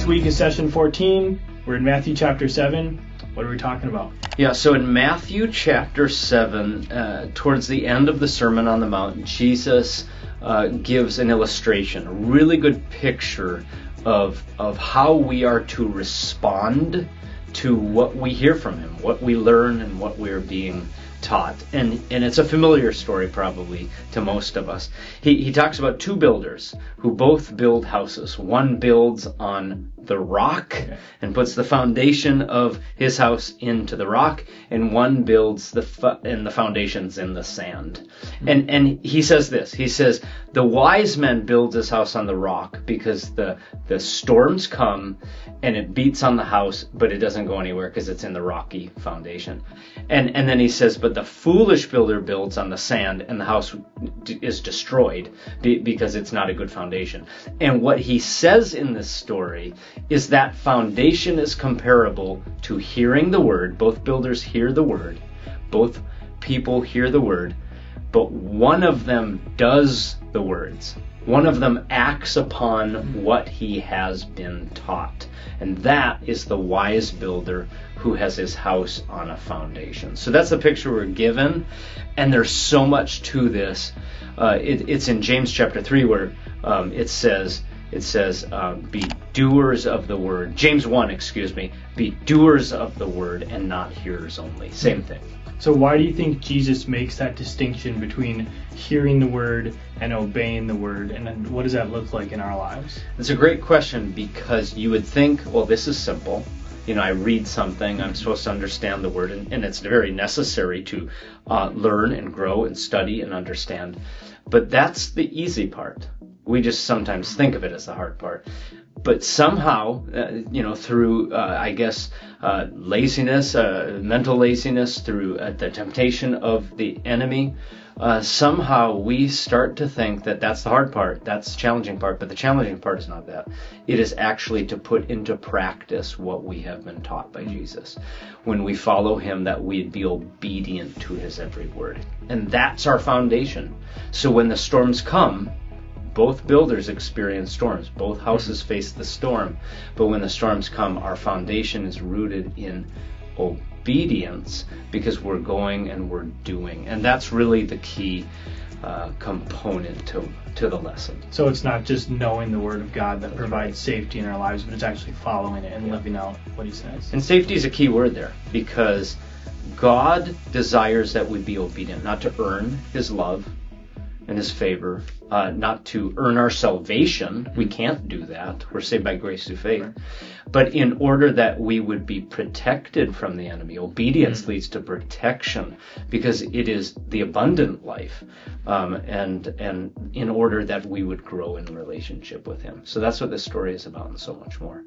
week is session 14. We're in Matthew chapter 7. What are we talking about? Yeah, so in Matthew chapter 7, towards the end of the Sermon on the Mount, Jesus gives an illustration, a really good picture of how we are to respond to what we hear from him, what we learn, and what we're being taught. And it's a familiar story probably to most of us. He talks about two builders who both build houses. One builds on the rock and puts the foundation of his house into the rock, and one builds the foundations in the sand. And he says this. He says, the wise man builds his house on the rock because the storms come and it beats on the house, but it doesn't go anywhere because it's in the rocky foundation. And then he says, but the foolish builder builds on the sand and the house is destroyed because it's not a good foundation. And what he says in this story is that foundation is comparable to hearing the word. Both builders hear the word. Both people hear the word. But one of them does the words. One of them acts upon what he has been taught. And that is the wise builder who has his house on a foundation. So that's the picture we're given. And there's so much to this. It's in James chapter 3 where it says, be doers of the word. James 1, be doers of the word and not hearers only. Same thing. So why do you think Jesus makes that distinction between hearing the word and obeying the word? And then what does that look like in our lives? It's a great question, because you would think, well, this is simple. I read something, I'm supposed to understand the word, and it's very necessary to learn and grow and study and understand. But that's the easy part. We just sometimes think of it as the hard part. But somehow, through, laziness, mental laziness, through the temptation of the enemy, somehow we start to think that that's the hard part, that's the challenging part. But the challenging part is not that. It is actually to put into practice what we have been taught by Jesus. When we follow him, that we'd be obedient to his every word. And that's our foundation. So when the storms come, both builders experience storms. Both houses face the storm. But when the storms come, our foundation is rooted in obedience because we're going and we're doing. And that's really the key component to the lesson. So it's not just knowing the word of God that provides safety in our lives, but it's actually following it and living out what he says. And safety is a key word there, because God desires that we be obedient, not to earn his love and his favor, not to earn our salvation. We can't do that. We're saved by grace through faith. Right. But in order that we would be protected from the enemy, obedience leads to protection, because it is the abundant life, and in order that we would grow in relationship with him. So that's what this story is about, and so much more.